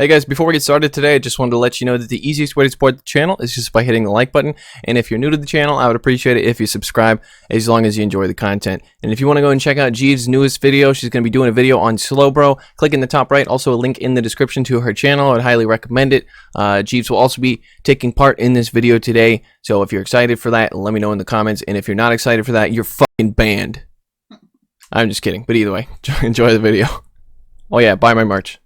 Hey guys, before we get started today, I just wanted to let you know that the easiest way to support the channel is just by hitting the like button. And if you're new to the channel, I would appreciate it if you subscribe, as long as you enjoy the content. And if you want to go and check out Jeeves' newest video, she's going to be doing a video on Slowbro. Click in the top right, also a link in the description to her channel. I would highly recommend it. Jeeves will also be taking part in this video today. So if you're excited for that, let me know in the comments. And if you're not excited for that, you're fucking banned. I'm just kidding. But either way, enjoy the video. Oh yeah, buy my merch.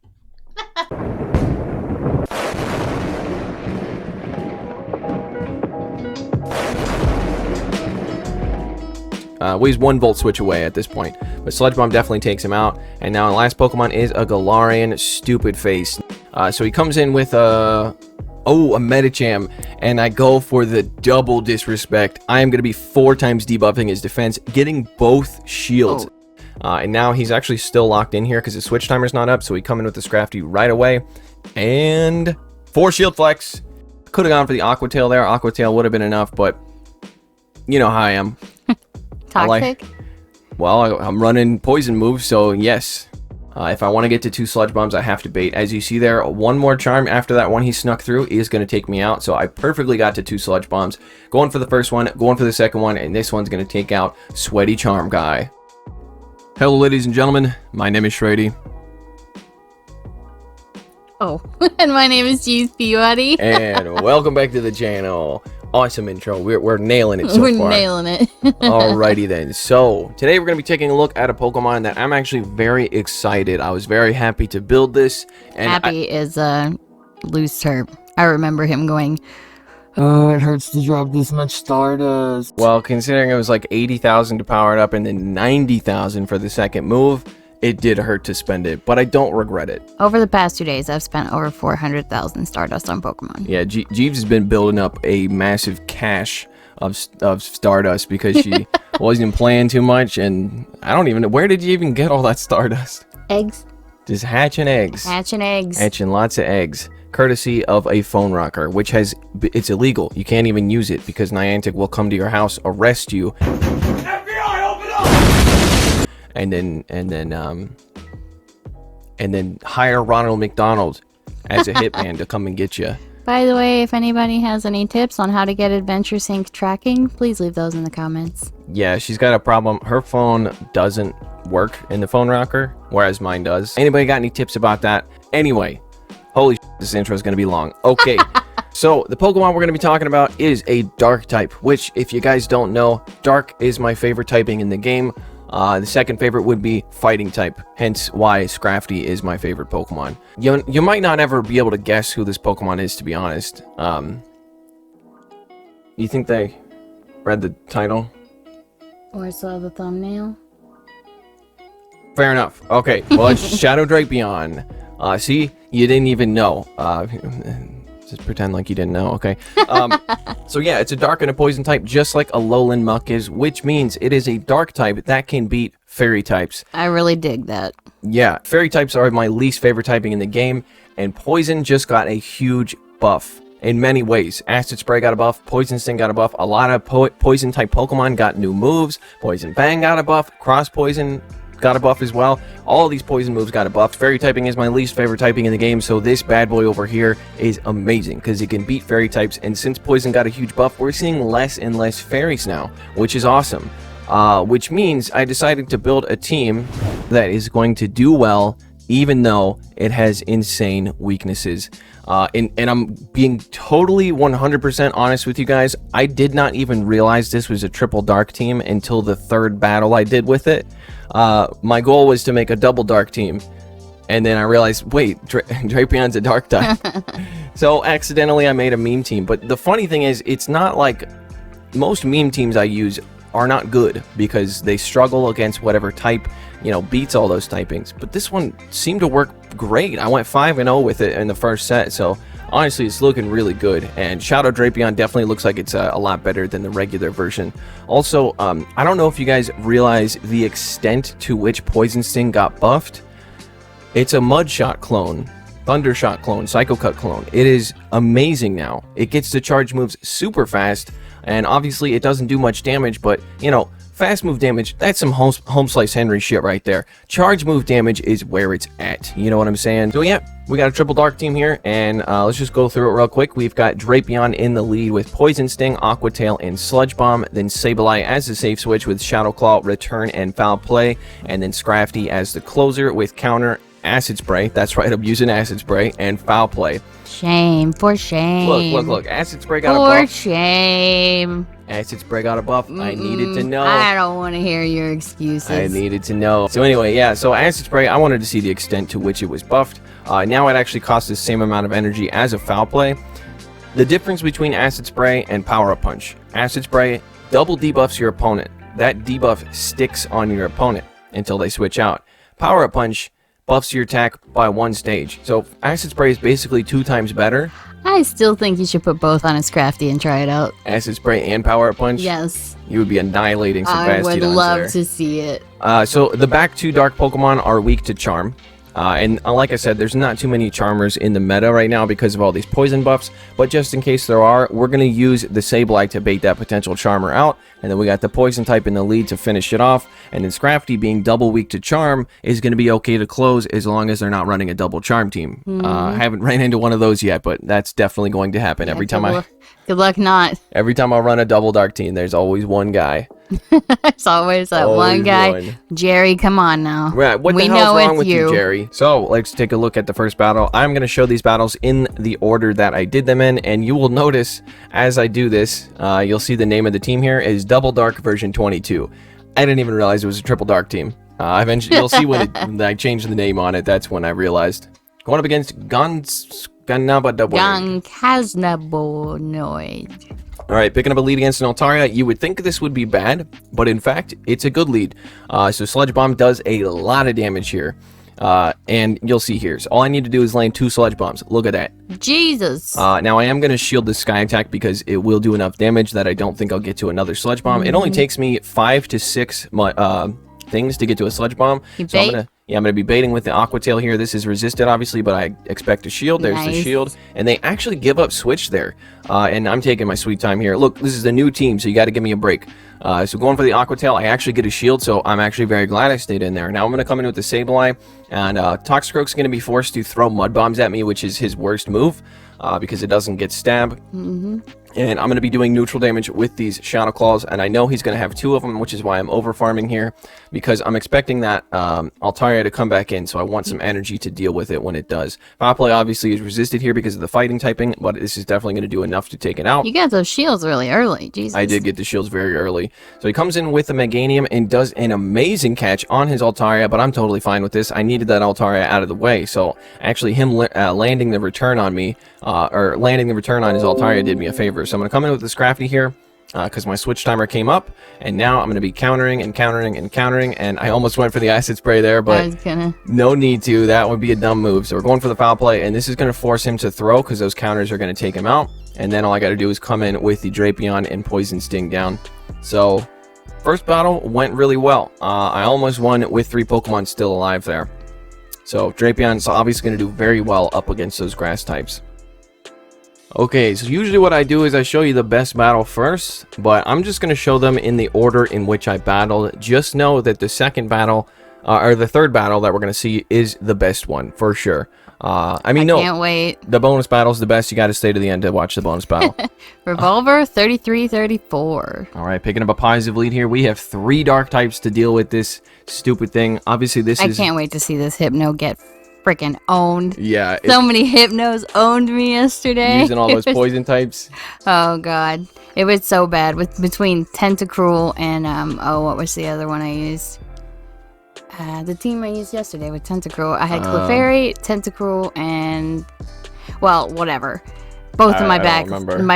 He's 1 volt switch away at this point, but Sludge Bomb definitely takes him out. And now the last Pokemon is a Galarian, stupid face. So he comes in with a Medicham, and I go for the double disrespect. I am going to be 4 times debuffing his defense, getting both shields. And now he's actually still locked in here because his switch timer's not up, so we come in with the Scrafty right away. And 4 shield flex. Could have gone for the Aqua Tail there. Aqua Tail would have been enough, but you know how I am. Toxic? Well, I'm running poison moves, so yes. If I want to get to 2 Sludge Bombs, I have to bait. As you see there, 1 more charm after that one he snuck through is going to take me out. So I perfectly got to 2 Sludge Bombs. Going for the first one, going for the second one, and this one's going to take out Sweaty Charm Guy. Hello, ladies and gentlemen. My name is Shrady. Oh, and my name is JeevesPeabody. And welcome back to the channel. Awesome intro. We're nailing it so far. We're nailing it. Alrighty then. So today we're going to be taking a look at a Pokemon that I'm actually very excited. I was very happy to build this. And happy is a loose term. I remember him going, oh, it hurts to drop this much Stardust. Well, considering it was like 80,000 to power it up and then 90,000 for the second move, it did hurt to spend it, but I don't regret it. Over the past 2 days, I've spent over 400,000 Stardust on Pokemon. Yeah, Jeeves has been building up a massive cache of Stardust because she wasn't playing too much, and I don't even know, where did you even get all that Stardust? Eggs. Just hatching eggs. Hatching eggs. Hatching lots of eggs. Courtesy of a phone rocker, which it's illegal. You can't even use it because Niantic will come to your house, arrest you. FBI, open up! And then hire Ronald McDonald as a hitman to come and get you. By the way, if anybody has any tips on how to get Adventure Sync tracking, please leave those in the comments. Yeah, she's got a problem. Her phone doesn't work in the phone rocker, whereas mine does. Anybody got any tips about that? Anyway, holy shit, this intro is going to be long. Okay, so the Pokemon we're going to be talking about is a Dark type, which, if you guys don't know, Dark is my favorite typing in the game. The second favorite would be Fighting type, hence why Scrafty is my favorite Pokemon. You might not ever be able to guess who this Pokemon is, to be honest. You think they read the title? Or saw the thumbnail? Fair enough. Okay, well, it's Shadow Drapion. See, you didn't even know. Just pretend like you didn't know, okay? So yeah, it's a Dark and a Poison type, just like a Lowland Muck is, which means it is a Dark type that can beat Fairy types. I really dig that. Yeah, Fairy types are my least favorite typing in the game, and Poison just got a huge buff in many ways. Acid Spray got a buff, Poison Sting got a buff, a lot of Poison type Pokemon got new moves, Poison Bang got a buff, Cross Poison got a buff as well. All of these poison moves got a buff. Fairy typing is my least favorite typing in the game, so this bad boy over here is amazing because it can beat fairy types, and since poison got a huge buff, we're seeing less and less fairies now, which is awesome. Which means I decided to build a team that is going to do well even though it has insane weaknesses. And I'm being totally 100% honest with you guys. I did not even realize this was a triple Dark team until the 3rd battle I did with it. My goal was to make a double Dark team, and then I realized, wait, Drapion's a Dark type. So accidentally I made a meme team. But the funny thing is, it's not like most meme teams I use are not good because they struggle against whatever type, you know, beats all those typings. But this one seemed to work great. I went 5-0 with it in the first set, so honestly, it's looking really good. And Shadow Drapion definitely looks like it's a lot better than the regular version. Also, I don't know if you guys realize the extent to which Poison Sting got buffed. It's a Mudshot clone, Thundershot clone, Psycho Cut clone. It is amazing now. It gets to charge moves super fast, and obviously it doesn't do much damage, but, you know, Fast move damage, that's some home slice Henry shit right there. Charge move damage is where it's at. You know what I'm saying? So yeah, we got a triple dark team here, and let's just go through it real quick. We've got Drapion in the lead with Poison Sting, Aqua Tail, and Sludge Bomb. Then Sableye as the safe switch with Shadow Claw, Return, and Foul Play. And then Scrafty as the closer with Counter, Acid Spray. That's right, I'm using Acid Spray, and Foul Play. Shame, for shame. Look. Acid Spray got a buff. For shame. Acid Spray got a buff. I needed to know. I don't want to hear your excuses. I needed to know. So anyway, yeah, so Acid Spray, I wanted to see the extent to which it was buffed. Now it actually costs the same amount of energy as a Foul Play. The difference between Acid Spray and Power Up Punch. Acid Spray double debuffs your opponent. That debuff sticks on your opponent until they switch out. Power Up Punch buffs your attack by 1 stage. So Acid Spray is basically 2 times better. I still think you should put both on a Scrafty and try it out. Acid Spray and Power Up Punch? Yes. You would be annihilating some I would Bastiodons love there. to see it. So the back 2 Dark Pokemon are weak to Charm. And like I said, there's not too many Charmers in the meta right now because of all these poison buffs. But just in case there are, we're going to use the Sableye to bait that potential Charmer out. And then we got the Poison type in the lead to finish it off. And then Scrafty, being double weak to Charm, is going to be okay to close as long as they're not running a double Charm team. I haven't ran into one of those yet, but that's definitely going to happen every time Good luck not. Every time I run a double dark team, there's always one guy. There's always that one guy. Jerry, come on now. Right, what the hell's wrong with you, Jerry? So, let's take a look at the first battle. I'm going to show these battles in the order that I did them in, and you will notice as I do this, you'll see the name of the team here is Double Dark version 22. I didn't even realize it was a triple dark team. Eventually, you'll see when I changed the name on it. That's when I realized. Going up against Gankasnabonoid. Alright, picking up a lead against an Altaria. You would think this would be bad, but in fact, it's a good lead. So Sludge Bomb does a lot of damage here. And you'll see here. So all I need to do is land 2 Sludge Bombs. Look at that. Jesus. Now I am going to shield the Sky Attack because it will do enough damage that I don't think I'll get to another Sludge Bomb. It only takes me 5 to 6 things to get to a Sludge Bomb. So I'm gonna be baiting with the Aqua Tail here. This is resisted, obviously, but I expect a shield. There's the shield. And they actually give up Switch there. And I'm taking my sweet time here. Look, this is a new team, so you got to give me a break. So going for the Aqua Tail, I actually get a shield, so I'm actually very glad I stayed in there. Now I'm going to come in with the Sableye, and Toxicroak's going to be forced to throw Mud Bombs at me, which is his worst move, because it doesn't get stab. And I'm going to be doing neutral damage with these Shadow Claws, and I know he's going to have 2 of them, which is why I'm over farming here, because I'm expecting that Altaria to come back in, so I want some energy to deal with it when it does. Foul Play obviously is resisted here because of the fighting typing, but this is definitely going to do enough to take it out. You got those shields really early, Jesus. I did get the shields very early. So he comes in with the Meganium and does an amazing catch on his Altaria, but I'm totally fine with this. I needed that Altaria out of the way, so actually him landing the return on me, or landing the return on his Altaria did me a favor. So I'm going to come in with the Scrafty here, because my switch timer came up, and now I'm going to be countering and countering and countering, and I almost went for the Acid Spray there, but no need to. That would be a dumb move. So we're going for the Foul Play, and this is going to force him to throw, because those counters are going to take him out, and then all I got to do is come in with the Drapion and Poison Sting down. So first battle went really well. I almost won with 3 Pokemon still alive there. So Drapion's obviously going to do very well up against those grass types. Okay, so usually what I do is I show you the best battle first, but I'm just going to show them in the order in which I battled. Just know that the second battle, or the third battle that we're going to see is the best one, for sure. I can't wait. The bonus battle's the best. You got to stay to the end to watch the bonus battle. Revolver 33-34. Alright, picking up a positive lead here. We have 3 dark types to deal with this stupid thing. Obviously, I can't wait to see this Hypno get freaking owned. Yeah. So many Hypnos owned me yesterday. Using all those poison types. Oh, God. It was so bad. Between Tentacruel and, what was the other one I used? The team I used yesterday with Tentacruel. I had Clefairy, Tentacruel, and, well, whatever. Both of my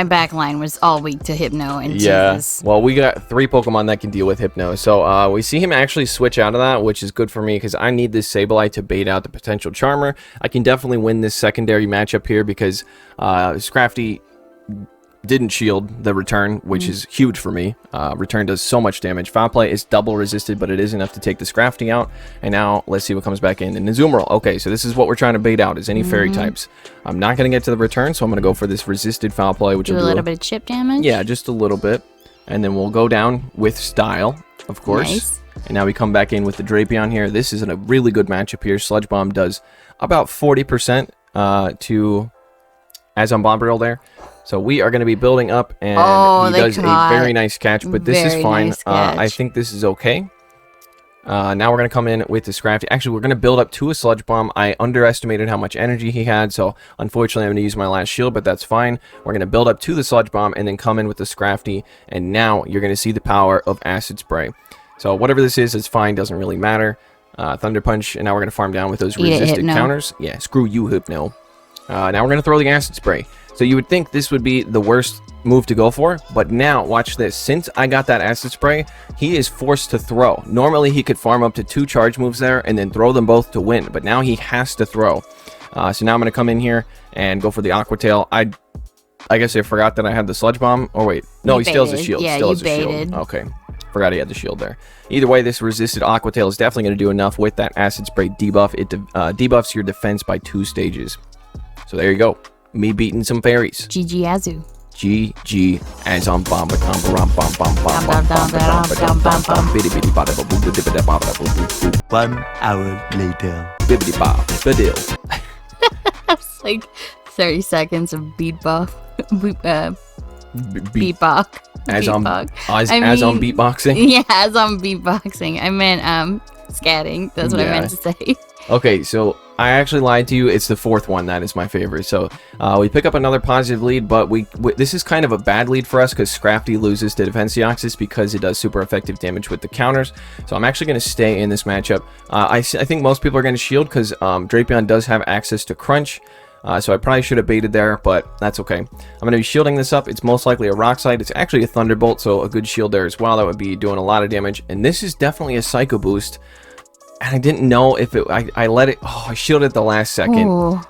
back line was all weak to Hypno, and Jesus. Well, we got 3 Pokemon that can deal with Hypno, so we see him actually switch out of that, which is good for me because I need this Sableye to bait out the potential Charmer. I can definitely win this secondary matchup here because Scrafty didn't shield the return, which is huge for me. Return does so much damage. Foul Play is double resisted, but it is enough to take the Scrafty out. And now let's see what comes back in. And Azumarill. Okay, so this is what we're trying to bait out, is any fairy types. I'm not going to get to the return, so I'm going to go for this resisted Foul Play, which will do a little bit of chip damage. Yeah, just a little bit. And then we'll go down with style. of course. Nice. And now we come back in with the Drapion here. This is a really good matchup here. Sludge Bomb does about 40% to Azon Bomberill there. So we are going to be building up, and he does a very nice catch, but this is fine. Nice I think this is okay. Now we're going to come in with the Scrafty. Actually, we're going to build up to a Sludge Bomb. I underestimated how much energy he had, so unfortunately I'm going to use my last shield, but that's fine. We're going to build up to the Sludge Bomb and then come in with the Scrafty, and now you're going to see the power of Acid Spray. So whatever this is, it's fine, doesn't really matter. Thunder Punch, and now we're going to farm down with those resisted counters. Yeah, screw you, Hypno. Now we're going to throw the Acid Spray. So you would think this would be the worst move to go for, but now watch this. Since I got that Acid Spray, he is forced to throw. Normally he could farm up to 2 charge moves there and then throw them both to win, but now he has to throw. So now I'm going to come in here and go for the Aqua Tail. I guess I forgot that I had the Sludge Bomb. Oh wait, no, he still has the shield. Yeah, still you has the baited. shield. Okay, forgot he had the shield there. Either way, this resisted Aqua Tail is definitely going to do enough with that Acid Spray debuff. It debuffs your defense by 2 stages. So there you go. Me beating some fairies. GG Azu. GG Azon Bomba Bomba Bom Bom Bom Bom. 1 hour later. Bibbidi Bob Badil. That's like 30 seconds of beatbox. Beatbox. As on beatboxing? Yeah, as on beatboxing. I meant scatting. That's what I meant to say. Okay, so I actually lied to you. It's the 4th one that is my favorite. So we pick up another positive lead, but this is kind of a bad lead for us because Scrafty loses to Defense Deoxys because it does super effective damage with the counters. So I'm actually going to stay in this matchup. I think most people are going to shield because Drapion does have access to Crunch. So I probably should have baited there, but that's okay. I'm going to be shielding this up. It's most likely a Rock Slide. It's actually a Thunderbolt, so a good shield there as well. That would be doing a lot of damage. And this is definitely a Psycho Boost. And I didn't know if it... I let it... Oh, I shielded at the last second.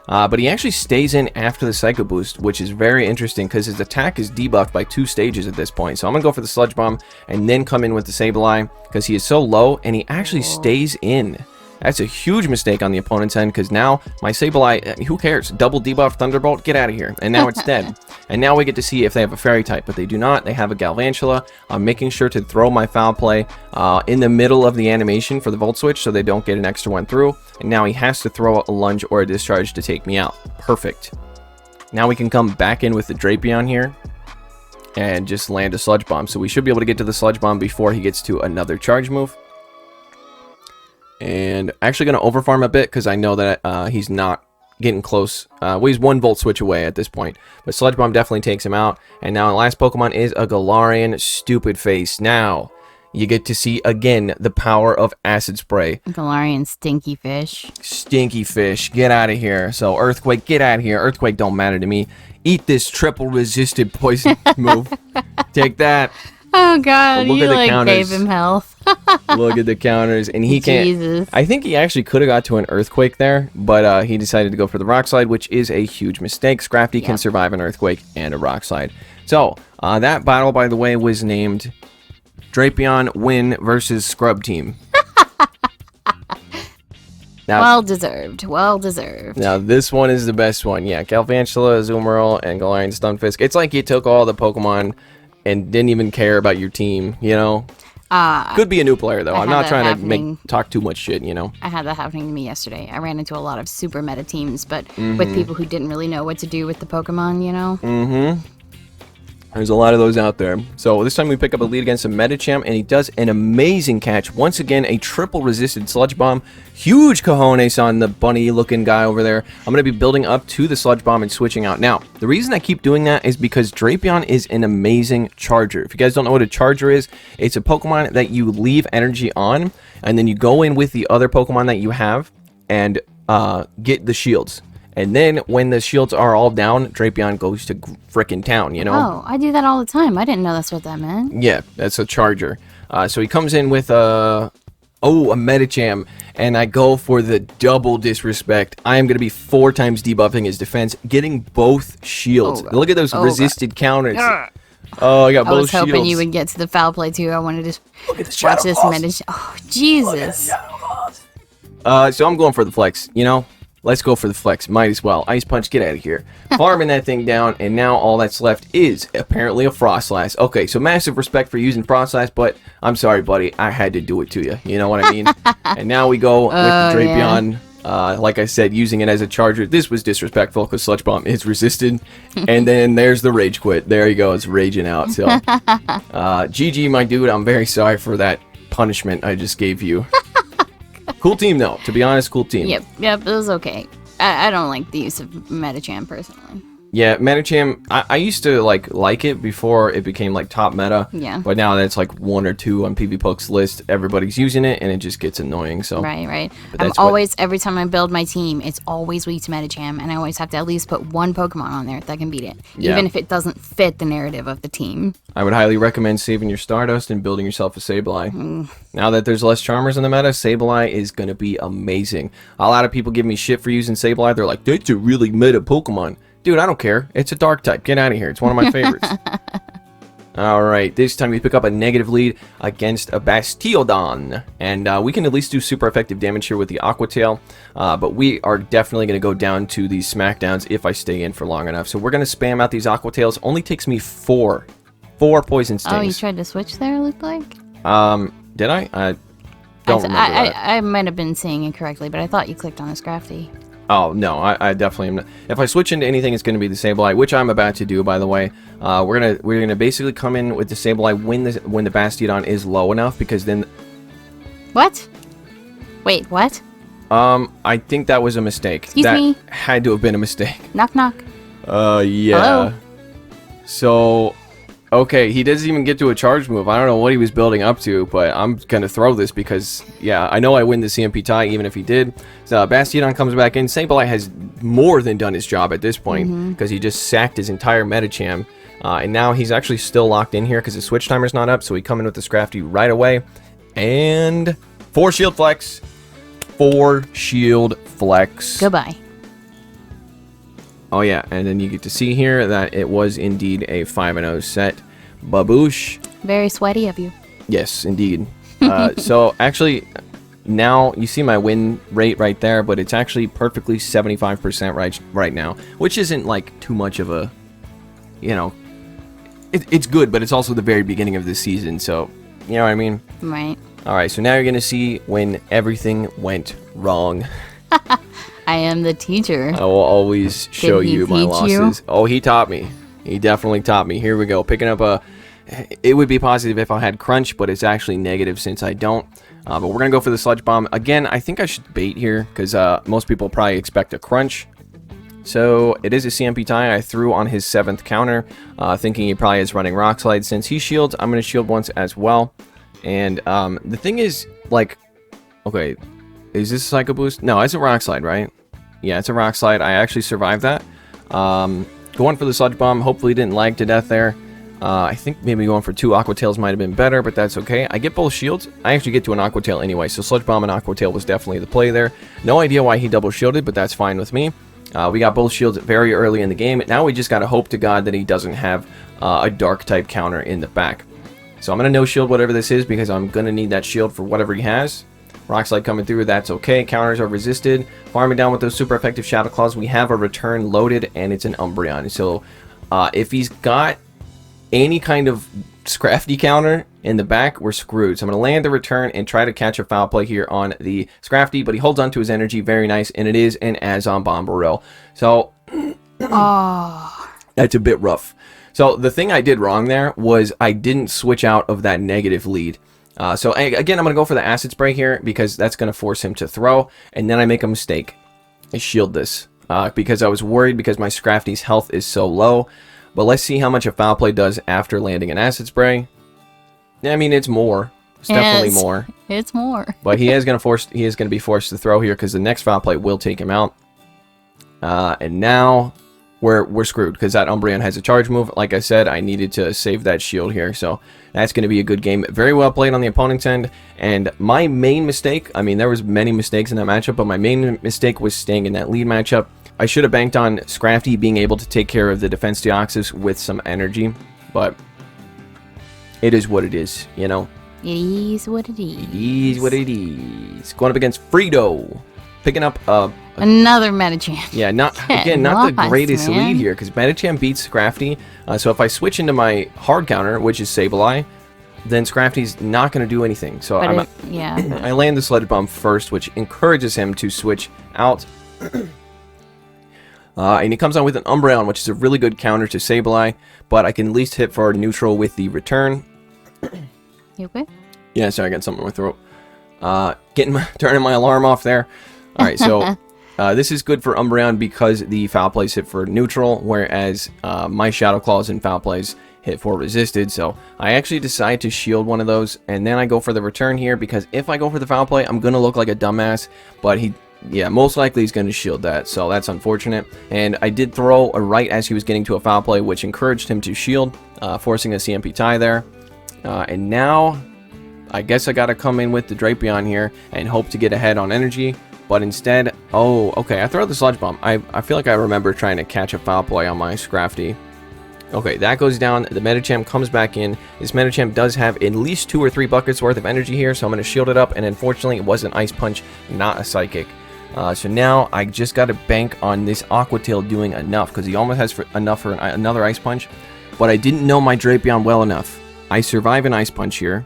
But he actually stays in after the Psycho Boost, which is very interesting because his attack is debuffed by 2 stages at this point. So I'm going to go for the Sludge Bomb and then come in with the Sableye because he is so low and he actually stays in. That's a huge mistake on the opponent's end because now my Sableye, who cares? Double debuff Thunderbolt, get out of here. And now it's dead. And now we get to see if they have a Fairy type, but they do not. They have a Galvantula. I'm making sure to throw my Foul Play in the middle of the animation for the Volt Switch so they don't get an extra one through. And now he has to throw a Lunge or a Discharge to take me out. Perfect. Now we can come back in with the Drapion here and just land a Sludge Bomb. So we should be able to get to the Sludge Bomb before he gets to another charge move. And actually going to overfarm a bit because I know that he's not getting close. Well, he's 1 Volt Switch away at this point. But Sludge Bomb definitely takes him out. And now the last Pokemon is a Galarian Stupid Face. Now, you get to see again the power of Acid Spray. Galarian Stinky Fish. Stinky Fish, get out of here. So Earthquake, get out of here. Earthquake don't matter to me. Eat this triple resisted poison move. Take that. Oh god, you like gave him health. Look at the counters, and he can't. Jesus. I think he actually could have got to an Earthquake there, but he decided to go for the Rock Slide, which is a huge mistake. Scrafty can survive an Earthquake and a Rock Slide. So that battle, by the way, was named Drapion Win versus Scrub Team. Now, well deserved. Well deserved. Now this one is the best one. Yeah, Galvantula, Azumarill, and Galarian Stunfisk. It's like you took all the Pokemon and didn't even care about your team, you know? Could be a new player, though. I'm not trying to talk too much shit, you know? I had that happening to me yesterday. I ran into a lot of super meta teams, but with people who didn't really know what to do with the Pokemon, you know? There's a lot of those out there. So this time we pick up a lead against a Medicham, and he does an amazing catch. Once again, a triple resisted Sludge Bomb. Huge cojones on the bunny-looking guy over there. I'm going to be building up to the Sludge Bomb and switching out. Now, the reason I keep doing that is because Drapion is an amazing charger. If you guys don't know what a charger is, it's a Pokemon that you leave energy on, and then you go in with the other Pokemon that you have and get the shields. And then when the shields are all down, Drapion goes to frickin' town, you know? Oh, I do that all the time. I didn't know that's what that meant. Yeah, that's a charger. So he comes in with a Medicham, and I go for the double disrespect. I am going to be 4 times debuffing his defense, getting both shields. Look at those resisted counters. Oh, I got both shields. I was hoping you would get to the foul play, too. I wanted to watch this Medicham. Oh, Jesus. So I'm going for the flex, you know? Let's go for the flex. Might as well. Ice Punch, get out of here. Farming that thing down, and now all that's left is apparently a Frostlass. Okay, so massive respect for using Frostlass, but I'm sorry, buddy. I had to do it to you. You know what I mean? And now we go with the Drapion. Like I said, using it as a charger. This was disrespectful because Sludge Bomb is resisted. And then there's the Rage Quit. There he goes, raging out. So, GG, my dude. I'm very sorry for that punishment I just gave you. Cool team, though. To be honest, cool team. Yep, it was okay. I don't like the use of Medicham personally. Yeah, Medicham, I used to like it before it became like top meta. Yeah. But now that's like 1 or 2 on PvPoke's list. Everybody's using it, and it just gets annoying. So Right. I'm always, every time I build my team, it's always weak to Medicham, and I always have to at least put one Pokemon on there that can beat it, even if it doesn't fit the narrative of the team. I would highly recommend saving your Stardust and building yourself a Sableye. Now that there's less Charmers in the meta, Sableye is going to be amazing. A lot of people give me shit for using Sableye. They're like, that's a really meta Pokemon. Dude, I don't care. It's a dark type. Get out of here. It's one of my favorites. Alright, this time we pick up a negative lead against a Bastiodon. And we can at least do super effective damage here with the Aqua Tail. But we are definitely going to go down to these Smackdowns if I stay in for long enough. So we're going to spam out these Aqua Tails. Only takes me 4 Poison Stings. Oh, you tried to switch there, it looked like? Did I? I don't remember that. I might have been saying it correctly, but I thought you clicked on a Scrafty. Oh, no, I definitely am not. If I switch into anything, it's going to be the Sableye, which I'm about to do, by the way. We're gonna basically come in with the Sableye when the Bastiodon is low enough, because then... What? Wait, what? I think that was a mistake. Excuse me? That had to have been a mistake. Knock, knock. Yeah. Hello? So... Okay, he doesn't even get to a charge move. I don't know what he was building up to, but I'm going to throw this because, yeah, I know I win the CMP tie even if he did. So Bastiodon comes back in. Sableye has more than done his job at this point because he just sacked his entire Medicham. And now he's actually still locked in here because his switch timer's not up, so we come in with the Scrafty right away. And 4 shield flex. 4 shield flex. Goodbye. Oh yeah, and then you get to see here that it was indeed a 5-0 set. Baboosh. Very sweaty of you. Yes, indeed. So actually, now you see my win rate right there, but it's actually perfectly 75% right now, which isn't like too much of a, you know, it's good, but it's also the very beginning of the season, so you know what I mean? Right. All right, so now you're gonna see when everything went wrong. I am the teacher. I will always show you my losses. You? Oh, he taught me. He definitely taught me. Here we go. Picking up a... It would be positive if I had Crunch, but it's actually negative since I don't. But we're going to go for the Sludge Bomb. Again, I think I should bait here because most people probably expect a Crunch. So it is a CMP tie. I threw on his 7th counter, thinking he probably is running Rock Slide. Since he shields, I'm going to shield once as well. And the thing is, like... Okay, is this Psycho Boost? No, it's a Rock Slide, right? Yeah, it's a Rock Slide. I actually survived that. Going for the Sludge Bomb. Hopefully didn't lag to death there. I think maybe going for 2 Aqua Tails might have been better, but that's okay. I get both shields. I actually get to an Aqua Tail anyway, so Sludge Bomb and Aqua Tail was definitely the play there. No idea why he double shielded, but that's fine with me. We got both shields very early in the game. Now we just got to hope to God that he doesn't have a Dark type counter in the back. So I'm going to no shield whatever this is because I'm going to need that shield for whatever he has. Rock Slide coming through, that's okay. Counters are resisted. Farming down with those super effective Shadow Claws. We have a return loaded, and it's an Umbreon. So if he's got any kind of Scrafty counter in the back, we're screwed. So I'm going to land the return and try to catch a foul play here on the Scrafty, but he holds on to his energy. Very nice, and it is an Azon Bombaril. So that's a bit rough. So the thing I did wrong there was I didn't switch out of that negative lead. So again, I'm going to go for the Acid Spray here because that's going to force him to throw. And then I make a mistake. I shield this because I was worried because my Scrafty's health is so low. But let's see how much a Foul Play does after landing an Acid Spray. I mean, it's more. It's definitely more. It's more. But he is going to be forced to throw here because the next Foul Play will take him out. And now we're screwed because that Umbreon has a charge move. Like I said, I needed to save that shield here, so that's going to be a good game. Very well played on the opponent's end, and my main mistake, I mean, there was many mistakes in that matchup, but my main mistake was staying in that lead matchup. I should have banked on Scrafty being able to take care of the Defense Deoxys with some energy, but it is what it is, you know? It is what it is. It is what it is. Going up against Frito. picking up another Medicham. yeah, not the greatest lead here, because Medicham beats Scrafty. So if I switch into my hard counter, which is Sableye, then Scrafty's not going to do anything. So I land the Sludge Bomb first, which encourages him to switch out. And he comes on with an Umbreon, which is a really good counter to Sableye, but I can at least hit for neutral with the return. You okay? Yeah, sorry, I got something in my throat. Turning my alarm off there. All right, so this is good for Umbreon because the Foul Plays hit for neutral, whereas my Shadow Claws and Foul Plays hit for resisted. So I actually decide to shield one of those, and then I go for the return here, because if I go for the Foul Play, I'm going to look like a dumbass, but most likely he's going to shield that, so that's unfortunate. And I did throw a right as he was getting to a Foul Play, which encouraged him to shield, forcing a CMP tie there. And now I guess I gotta come in with the Drapion here and hope to get ahead on energy, but instead, okay, I throw the Sludge Bomb. I feel like I remember trying to catch a Foul Play on my Scrafty. Okay, that goes down. The Medicham comes back in. This Medicham does have at least 2 or 3 buckets worth of energy here, so I'm going to shield it up, and unfortunately it was an Ice Punch, not a Psychic. So now I just got to bank on this Aqua Tail doing enough, because he almost has enough for another Ice Punch, but I didn't know my Drapion well enough. I survive an Ice Punch here,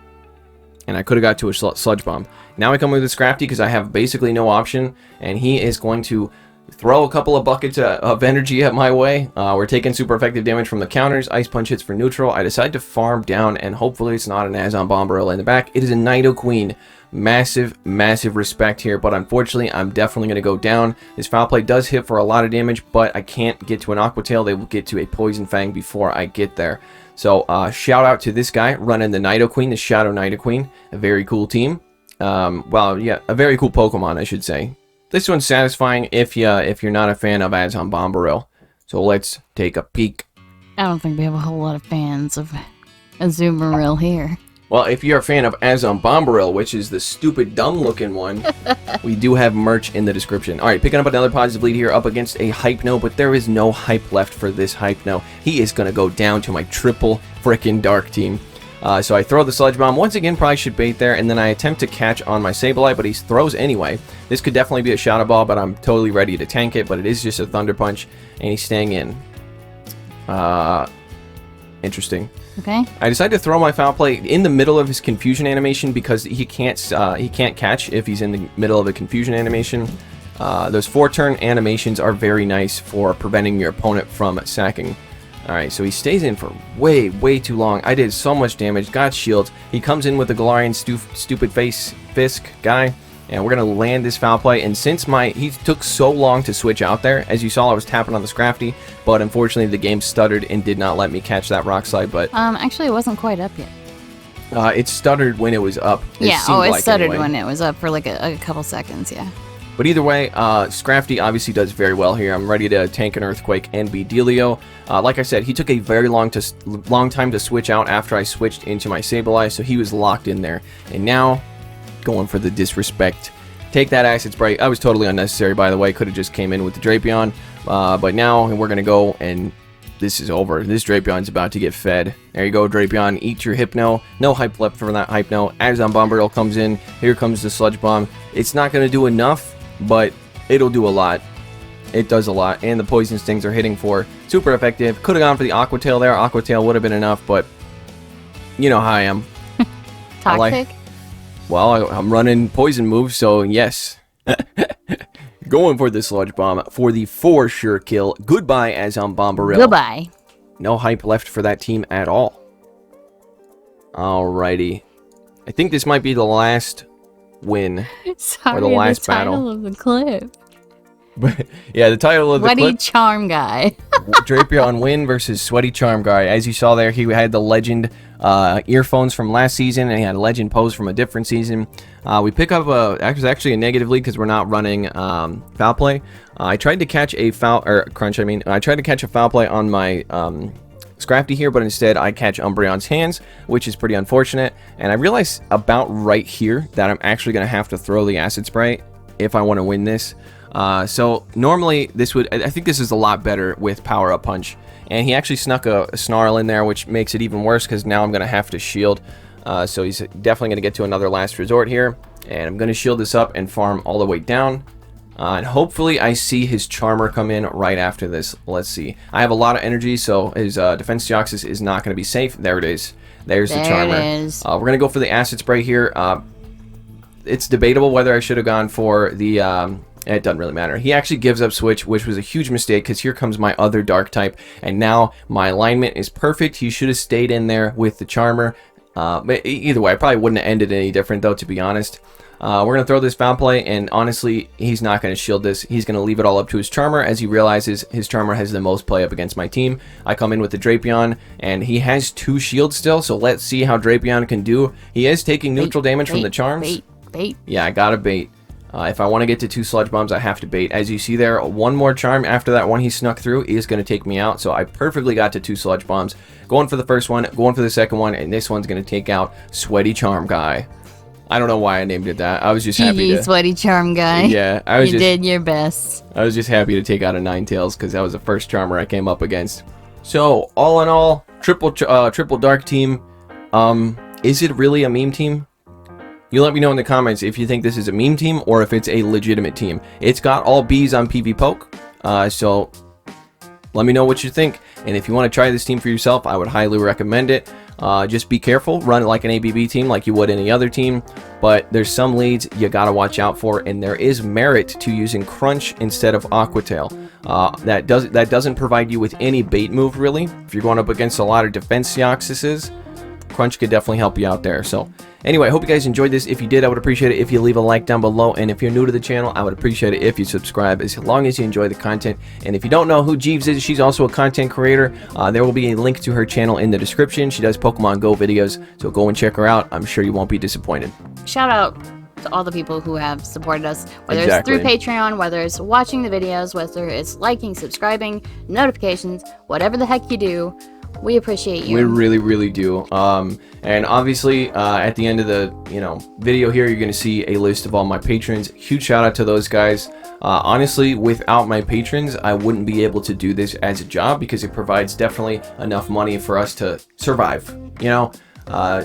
and I could have got to a Sludge Bomb. Now I come with a Scrafty because I have basically no option, and he is going to throw a couple of buckets of energy at my way. We're taking super effective damage from the counters. Ice Punch hits for neutral. I decide to farm down, and hopefully it's not an Azon Bombaril in the back. It is a Nidoqueen. Massive, massive respect here, but unfortunately, I'm definitely going to go down. This Foul Play does hit for a lot of damage, but I can't get to an Aqua Tail. They will get to a Poison Fang before I get there. So, shout out to this guy running the Nidoqueen, the Shadow Nidoqueen. A very cool team. Well, yeah, a very cool Pokemon, I should say. This one's satisfying if you're not a fan of Azon Bombaril. So let's take a peek. I don't think we have a whole lot of fans of Azumarill here. Well, if you're a fan of Azon Bombaril, which is the stupid, dumb-looking one, we do have merch in the description. All right, picking up another positive lead here up against a Hypno, but there is no hype left for this Hypno. He is going to go down to my triple frickin' Dark team. So I throw the Sludge Bomb. Once again, probably should bait there, and then I attempt to catch on my Sableye, but he throws anyway. This could definitely be a Shadow Ball, but I'm totally ready to tank it, but it is just a Thunder Punch, and he's staying in. Interesting. Okay. I decided to throw my Foul Play in the middle of his Confusion animation because he can't catch if he's in the middle of a Confusion animation. Those 4-turn animations are very nice for preventing your opponent from sacking. Alright, so he stays in for way, way too long. I did so much damage, got shields. He comes in with the Galarian stupid face Fisk guy, and we're going to land this Foul Play. And since he took so long to switch out there, as you saw, I was tapping on the Scrafty, but unfortunately the game stuttered and did not let me catch that Rock Slide. But actually it wasn't quite up yet. It stuttered when it was up. It stuttered anyway. When it was up for like a couple seconds, yeah. But either way, Scrafty obviously does very well here. I'm ready to tank an Earthquake and be Delio. Like I said, he took a very long time to switch out after I switched into my Sableye, so he was locked in there. And now, going for the disrespect. Take that Acid Spray. I was totally unnecessary, by the way. Could have just came in with the Drapion. But now we're going to go, and this is over. This Drapion's about to get fed. There you go, Drapion. Eat your Hypno. No hype left for that Hypno. Azon Bombaril comes in. Here comes the Sludge Bomb. It's not going to do enough, but it'll do a lot. It does a lot, and the Poison Stings are hitting for super effective. Could have gone for the Aqua Tail there. Aqua Tail would have been enough, but you know how I am. Toxic? Well, I'm running poison moves, so yes. Going for the Sludge Bomb for the for sure kill. Goodbye, Azon Bombaril. Goodbye. No hype left for that team at all. Alrighty. I think this might be the last win. Sorry, or the last title battle. of the clip. But yeah, the title of the Sweaty clip. Charm Guy. Drapion win versus Sweaty Charm Guy. As you saw there, he had the legend earphones from last season, and he had a legend pose from a different season. We pick up actually a negative lead because we're not running Foul Play. I tried to catch a Crunch. I tried to catch a Foul Play on my Scrafty here, but instead I catch Umbreon's hands, which is pretty unfortunate. And I realized about right here that I'm actually going to have to throw the Acid Spray if I want to win this. So normally I think this is a lot better with Power Up Punch. And he actually snuck a Snarl in there, which makes it even worse because now I'm going to have to shield. So he's definitely going to get to another last resort here. And I'm going to shield this up and farm all the way down. And hopefully I see his Charmer come in right after this. Let's see. I have a lot of energy, so his Defense Deoxys is not going to be safe. There it is. There's the Charmer. There it is. We're going to go for the Acid Spray here. It's debatable whether I should have gone for the... it doesn't really matter. He actually gives up Switch, which was a huge mistake because here comes my other Dark type. And now my alignment is perfect. He should have stayed in there with the Charmer. But either way, I probably wouldn't have ended any different, though, to be honest. We're going to throw this Foul Play, and honestly, he's not going to shield this. He's going to leave it all up to his Charmer as he realizes his Charmer has the most play up against my team. I come in with the Drapion, and he has 2 shields still, so let's see how Drapion can do. He is taking neutral damage from the charms. Bait. Yeah, I got to bait. If I want to get to 2 Sludge Bombs, I have to bait. As you see there, 1 more charm after that one he snuck through is going to take me out. So I perfectly got to 2 Sludge Bombs. Going for the first one, going for the second one, and this one's going to take out Sweaty Charm Guy. I don't know why I named it that. I was just happy to... Sweaty Charm Guy. Yeah, you did your best. I was just happy to take out a Ninetales because that was the first Charmer I came up against. So, all in all, triple Dark team. Is it really a meme team? You let me know in the comments if you think this is a meme team or if it's a legitimate team. It's got all Bs on PV Poke, so let me know what you think. And if you want to try this team for yourself, I would highly recommend it. Just be careful, run it like an ABB team like you would any other team, but there's some leads you gotta watch out for, and there is merit to using Crunch instead of Aquatail. That doesn't provide you with any bait move really. If you're going up against a lot of defense Deoxyses, Crunch could definitely help you out there. So anyway, I hope you guys enjoyed this. If you did, I would appreciate it if you leave a like down below, and if you're new to the channel, I would appreciate it if you subscribe as long as you enjoy the content. And if you don't know who Jeeves is, she's also a content creator. There will be a link to her channel in the description. She does Pokemon Go videos, so go and check her out. I'm sure you won't be disappointed. Shout out to all the people who have supported us, whether it's through Patreon, whether it's watching the videos, whether it's liking, subscribing, notifications, whatever the heck you do. We appreciate you. We really, really do. And obviously, at the end of the video here, you're going to see a list of all my patrons. Huge shout out to those guys. Honestly, without my patrons, I wouldn't be able to do this as a job because it provides definitely enough money for us to survive.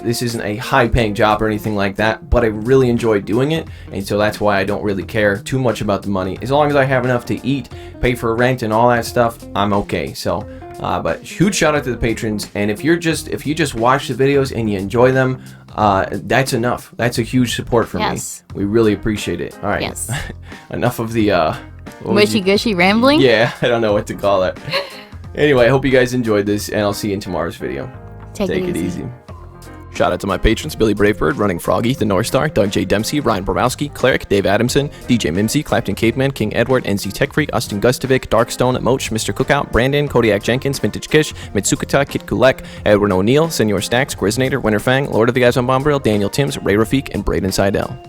This isn't a high-paying job or anything like that, but I really enjoy doing it, and so that's why I don't really care too much about the money. As long as I have enough to eat, pay for rent, and all that stuff, I'm okay. So, but huge shout out to the patrons, and if you just watch the videos and you enjoy them, that's enough. That's a huge support for me. We really appreciate it. All right. Yes. Enough of the wishy-gushy rambling. Yeah, I don't know what to call it. Anyway, I hope you guys enjoyed this, and I'll see you in tomorrow's video. Take it easy. Shout out to my patrons: Billy Bravebird, Running Froggy, The North Star, Doug J. Dempsey, Ryan Borowski, Cleric, Dave Adamson, DJ Mimsy, Clapton Caveman, King Edward, NZ Tech Freak, Austin Gustovic, Darkstone, Moach, Mr. Cookout, Brandon, Kodiak Jenkins, Vintage Kish, Mitsukata, Kit Kulek, Edward O'Neill, Senor Stacks, Griznator, Winterfang, Lord of the Guys on Bombril, Daniel Timms, Ray Rafik, and Braden Seidel.